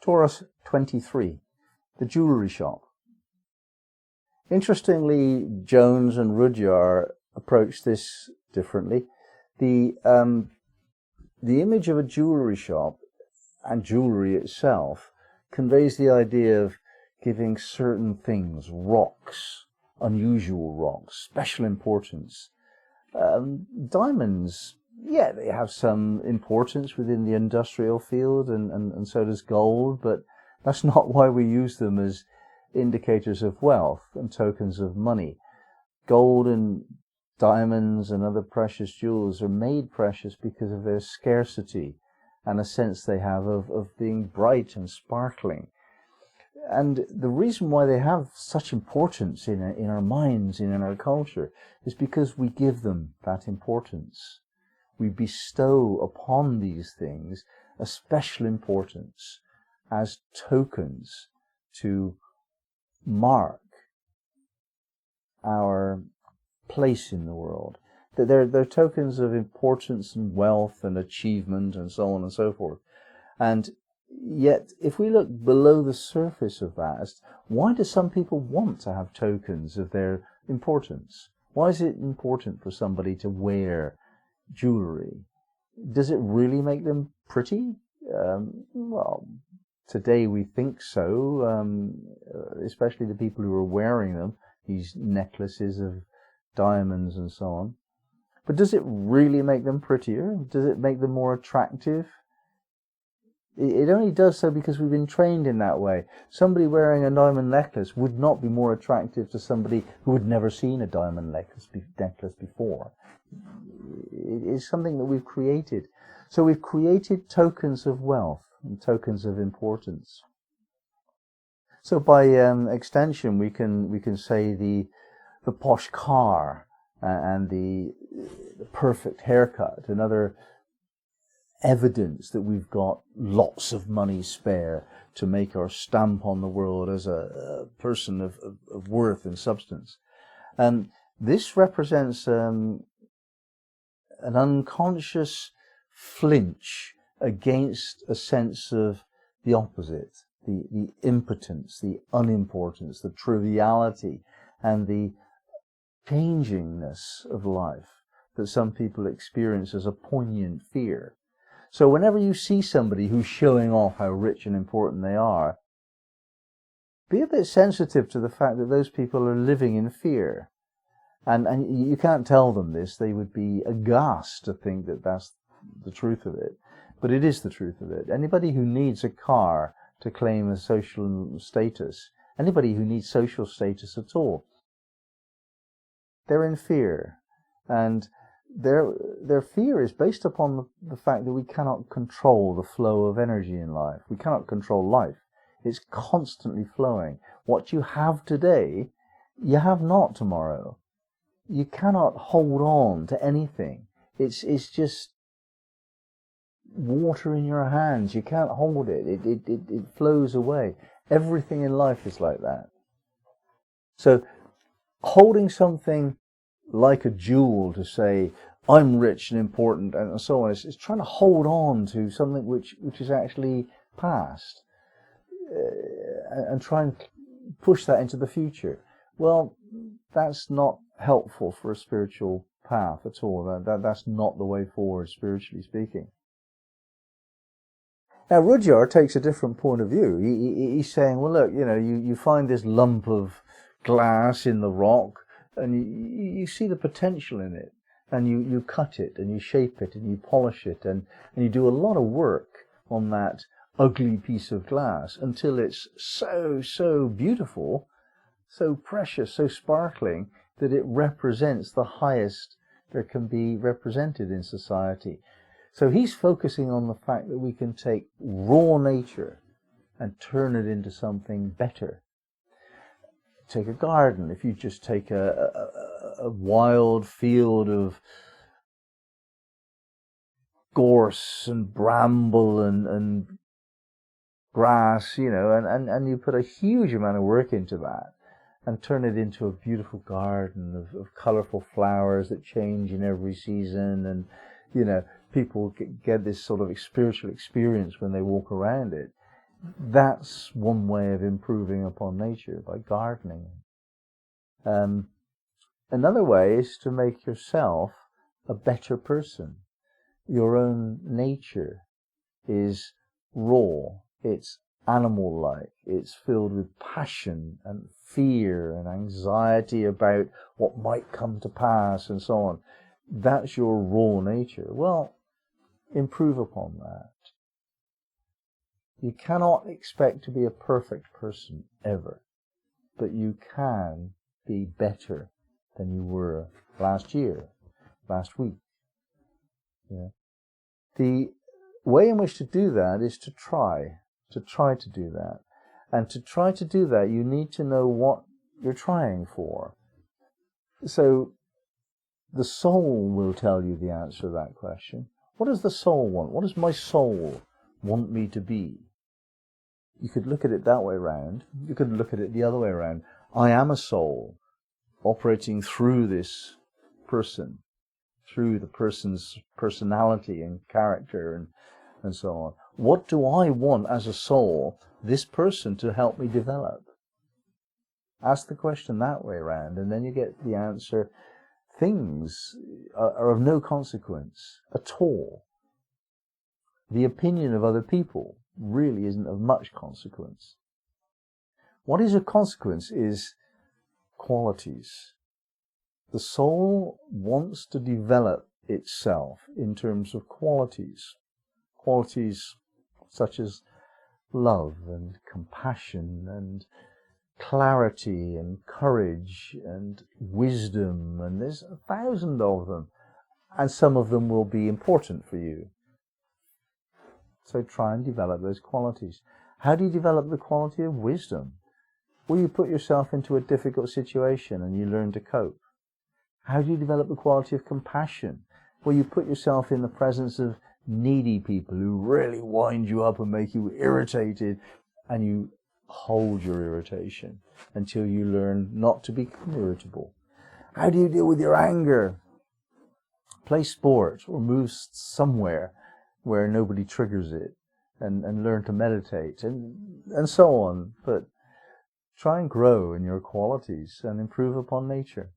Taurus 23, the jewellery shop. Interestingly, Jones and Rudhyar approached this differently. The image of a jewellery shop and jewellery itself conveys the idea of giving certain things, rocks, unusual rocks, special importance. Diamonds, yeah, they have some importance within the industrial field, and so does gold, but that's not why we use them as indicators of wealth and tokens of money. Gold and diamonds and other precious jewels are made precious because of their scarcity and a sense they have of being bright and sparkling. And the reason why they have such importance in our minds and in our culture is because we give them that importance. We bestow upon these things a special importance as tokens to mark our place in the world. They're tokens of importance and wealth and achievement and so on and so forth. And yet, if we look below the surface of that, why do some people want to have tokens of their importance? Why is it important for somebody to wear jewellery? Does it really make them pretty? Well, today we think so, especially the people who are wearing them, these necklaces of diamonds and so on. But does it really make them prettier? Does it make them more attractive? It only does so because we've been trained in that way. Somebody wearing a diamond necklace would not be more attractive to somebody who had never seen a diamond necklace before. It is something that we've created. So we've created tokens of wealth and tokens of importance. So by extension, we can say the posh car and the perfect haircut and other evidence that we've got lots of money spare to make our stamp on the world as a person of worth and substance. This represents an unconscious flinch against a sense of the opposite, the impotence, the unimportance, the triviality, and the changingness of life that some people experience as a poignant fear. So whenever you see somebody who's showing off how rich and important they are, be a bit sensitive to the fact that those people are living in fear. And you can't tell them this. They would be aghast to think that that's the truth of it. But it is the truth of it. Anybody who needs a car to claim a social status, anybody who needs social status at all, they're in fear. And their fear is based upon the fact that we cannot control the flow of energy in life. We cannot control life. It's constantly flowing. What you have today, you have not tomorrow. You cannot hold on to anything. It's just water in your hands. You can't hold it. It flows away. Everything in life is like that. So holding something like a jewel to say, I'm rich and important and so on, it's trying to hold on to something which is actually past and try and push that into the future. Well, that's not helpful for a spiritual path at all. That's not the way forward, spiritually speaking. Now, Rudhyar takes a different point of view. He's saying, well, look, you find this lump of glass in the rock, and you see the potential in it, and you cut it, and you shape it, and you polish it, and you do a lot of work on that ugly piece of glass until it's so beautiful, so precious, so sparkling, that it represents the highest there can be represented in society. So he's focusing on the fact that we can take raw nature and turn it into something better. Take a garden. If you just take a wild field of gorse and bramble and grass, and you put a huge amount of work into that and turn it into a beautiful garden of colourful flowers that change in every season, and people get this sort of spiritual experience when they walk around it. that's one way of improving upon nature, by gardening. Another way is to make yourself a better person. Your own nature is raw, it's animal-like, it's filled with passion and fear and anxiety about what might come to pass and so on. That's your raw nature. Well, improve upon that. You cannot expect to be a perfect person ever, but you can be better than you were last year, last week. Yeah. The way in which to do that is to try to do that. And to try to do that, you need to know what you're trying for. So the soul will tell you the answer to that question. What does the soul want? What does my soul want me to be? You could look at it that way around. You could look at it the other way around. I am a soul operating through this person, through the person's personality and character and so on. What do I want as a soul, this person, to help me develop? Ask the question that way around, and then you get the answer. Things are of no consequence at all. The opinion of other people really isn't of much consequence. What is of consequence is qualities. The soul wants to develop itself in terms of qualities. Qualities such as love and compassion and clarity and courage and wisdom, and there's 1,000 of them, and some of them will be important for you. So try and develop those qualities. How do you develop the quality of wisdom? Well, you put yourself into a difficult situation and you learn to cope. How do you develop the quality of compassion? Well, you put yourself in the presence of needy people who really wind you up and make you irritated, and you hold your irritation until you learn not to become irritable. How do you deal with your anger? Play sport or move somewhere where nobody triggers it, and learn to meditate and so on. But try and grow in your qualities and improve upon nature.